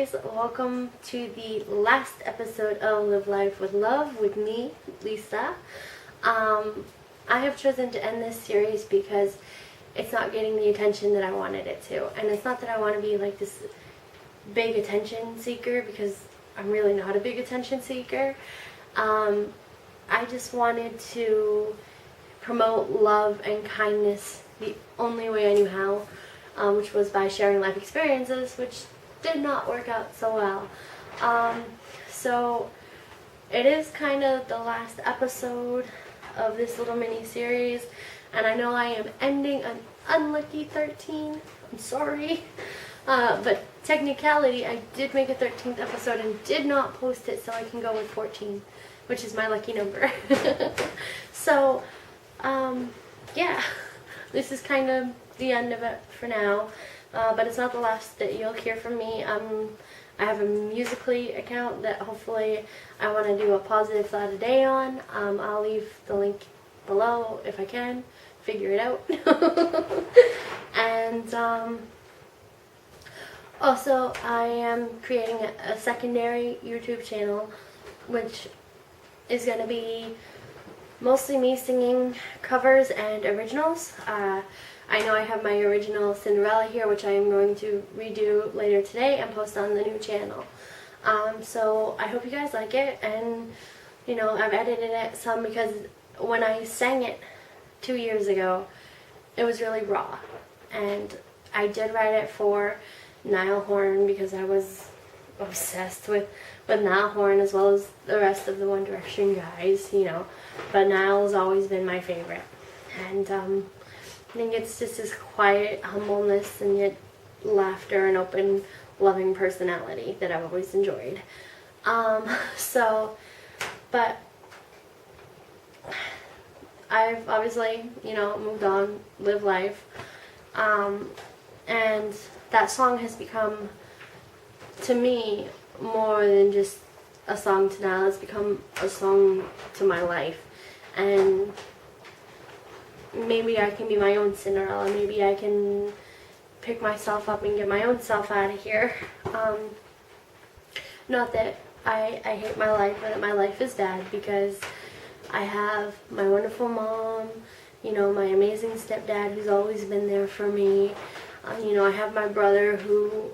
guys, welcome to the last episode of Live Life with Love with me, Lisa. I have chosen to end this series because it's not getting the attention that I wanted it to. And it's not that I want to be like this big attention seeker, because I'm really not a big attention seeker. I just wanted to promote love and kindness the only way I knew how, which was by sharing life experiences, which did not work out so well. So it is kind of the last episode of this little mini series, and I know I am ending an unlucky 13. I'm sorry. But technicality, I did make a 13th episode and did not post it, so I can go with 14, which is my lucky number. So, yeah, this is kind of the end of it for now, but it's not the last that you'll hear from me. I have a Musical.ly account that hopefully I want to do a positive thought a day on. I'll leave the link below if I can figure it out. And also, I am creating a secondary YouTube channel, which is going to be mostly me singing covers and originals. I know I have my original Cinderella here, which I am going to redo later today and post on the new channel. So I hope you guys like it, and you know, I've edited it some because when I sang it 2 years ago, it was really raw, and I did write it for Niall Horan because I was obsessed with Niall Horan as well as the rest of the One Direction guys, you know, but Niall has always been my favorite. And I think it's just his quiet humbleness and yet laughter and open, loving personality that I've always enjoyed. But I've obviously, you know, moved on, lived life, and that song has become, to me, more than just a song to Niall. It's become a song to my life, and maybe I can be my own Cinderella. Maybe I can pick myself up and get my own self out of here. Not that I hate my life or that my life is bad, because I have my wonderful mom, you know, my amazing stepdad who's always been there for me. You know, I have my brother who,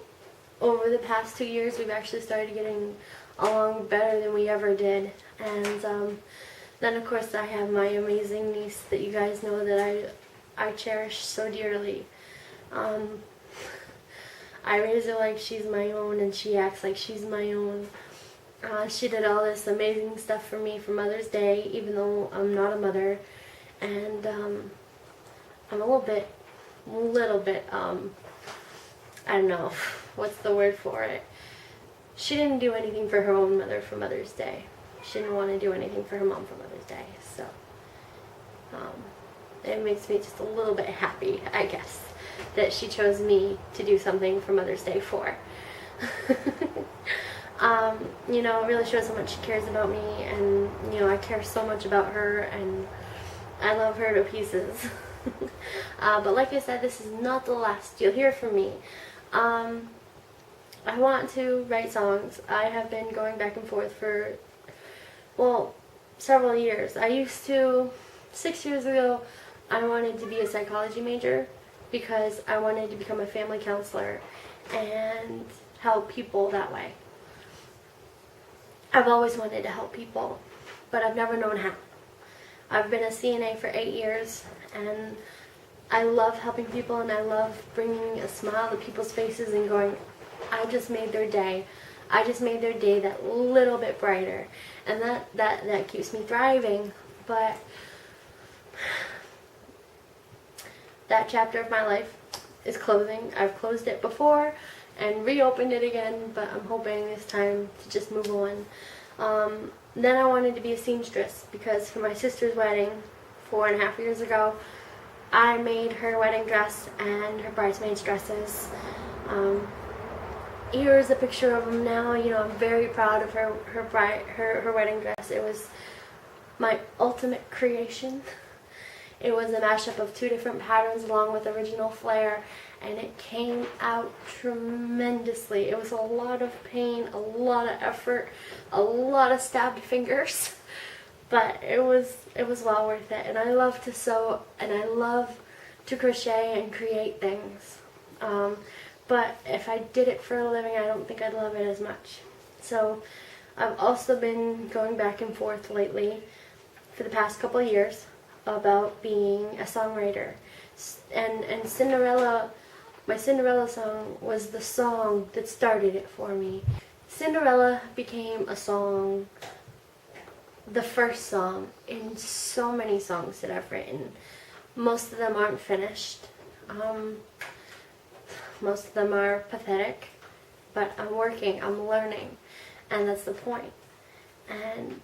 over the past 2 years, we've actually started getting along better than we ever did. And then, of course, I have my amazing niece that you guys know that I cherish so dearly. I raise her like she's my own, and she acts like she's my own. She did all this amazing stuff for me for Mother's Day, even though I'm not a mother. And I'm a little bit, I don't know, what's the word for it? She didn't do anything for her own mother for Mother's Day. She didn't want to do anything for her mom for Mother's Day. So, it makes me just a little bit happy, I guess, that she chose me to do something for Mother's Day for. You know, it really shows how much she cares about me, and, you know, I care so much about her, and I love her to pieces. But like I said, this is not the last you'll hear from me. I want to write songs. I have been going back and forth for, well, several years. I used to, 6 years ago, I wanted to be a psychology major because I wanted to become a family counselor and help people that way. I've always wanted to help people, but I've never known how. I've been a CNA for 8 years, and I love helping people, and I love bringing a smile to people's faces and going, I just made their day. I just made their day that little bit brighter, and that keeps me thriving. But that chapter of my life is closing. I've closed it before and reopened it again, but I'm hoping this time to just move on. Then I wanted to be a seamstress, because for my sister's wedding 4.5 years ago, I made her wedding dress and her bridesmaids' dresses. Here's a picture of them now. You know, I'm very proud of her wedding dress. It was my ultimate creation. It was a mashup of 2 different patterns along with original flair, and it came out tremendously. It was a lot of pain, a lot of effort, a lot of stabbed fingers, but it was well worth it. And I love to sew, and I love to crochet and create things. But if I did it for a living, I don't think I'd love it as much. So I've also been going back and forth lately for the past couple of years about being a songwriter. And Cinderella, my Cinderella song was the song that started it for me. Cinderella became a song, the first song in so many songs that I've written. Most of them aren't finished. Most of them are pathetic, but I'm working, I'm learning, and that's the point. And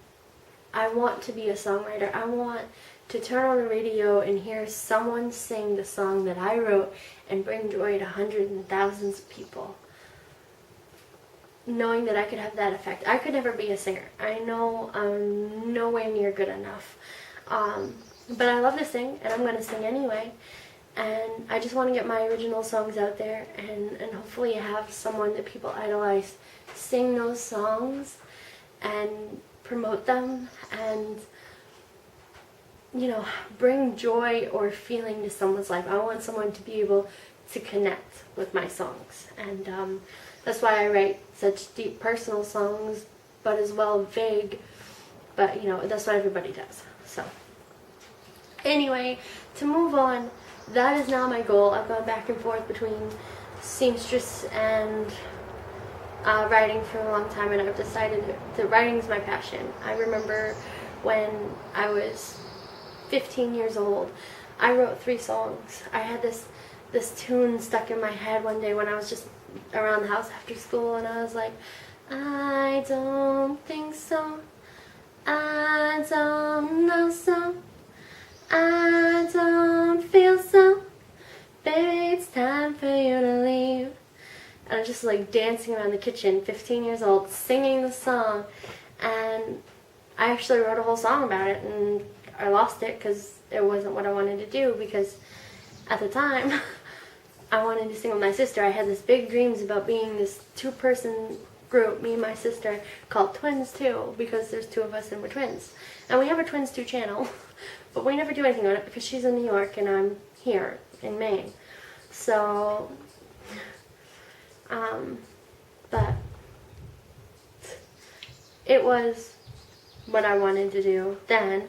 I want to be a songwriter. I want to turn on the radio and hear someone sing the song that I wrote and bring joy to hundreds and thousands of people. Knowing that I could have that effect. I could never be a singer. I know I'm nowhere near good enough. But I love to sing, and I'm going to sing anyway. And I just want to get my original songs out there and hopefully have someone that people idolize sing those songs and promote them and, you know, bring joy or feeling to someone's life. I want someone to be able to connect with my songs. And that's why I write such deep personal songs, but as well vague. But, you know, that's what everybody does. So, anyway, to move on, that is now my goal. I've gone back and forth between seamstress and writing for a long time, and I've decided that writing is my passion. I remember when I was 15 years old, I wrote 3 songs. I had this tune stuck in my head one day when I was just around the house after school, and I was like, I don't think so, I don't know so, I don't feel so, baby, it's time for you to leave. And I was just like dancing around the kitchen, 15 years old, singing the song. And I actually wrote a whole song about it, and I lost it because it wasn't what I wanted to do, because at the time I wanted to sing with my sister. I had this big dreams about being this 2-person group, me and my sister, called Twins 2, because there's 2 of us and we're twins. And we have a Twins 2 channel, but we never do anything on it because she's in New York and I'm here in Maine. So, but it was what I wanted to do then,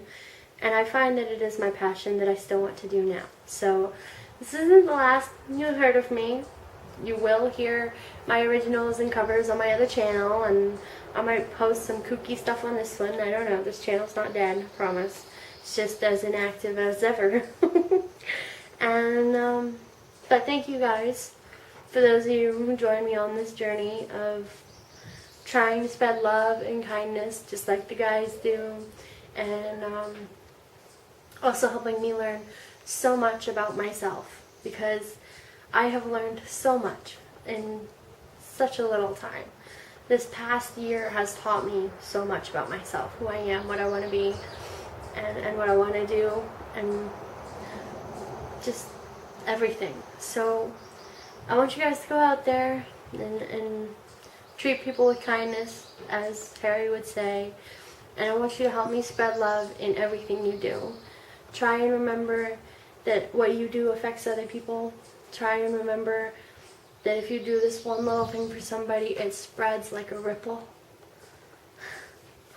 and I find that it is my passion that I still want to do now. So, this isn't the last you heard of me. You will hear my originals and covers on my other channel, and I might post some kooky stuff on this one. I don't know. This channel's not dead, I promise. It's just as inactive as ever. And, but thank you guys for those of you who joined me on this journey of trying to spread love and kindness just like the guys do, and also helping me learn so much about myself, because I have learned so much in such a little time. This past year has taught me so much about myself, who I am, what I want to be, and what I want to do, and just everything. So I want you guys to go out there and treat people with kindness, as Harry would say, and I want you to help me spread love in everything you do. Try and remember that what you do affects other people. Try and remember that if you do this one little thing for somebody, it spreads like a ripple.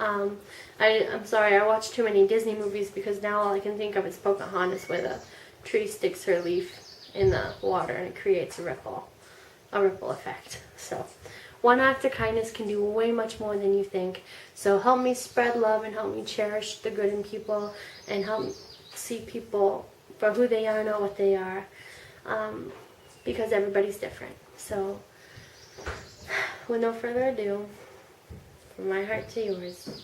I'm sorry, I watch too many Disney movies, because now all I can think of is Pocahontas, where the tree sticks her leaf in the water and it creates a ripple effect. So, one act of kindness can do way much more than you think. So help me spread love and help me cherish the good in people, and help me see people for who they are, not what they are, because everybody's different. So, with no further ado, from my heart to yours,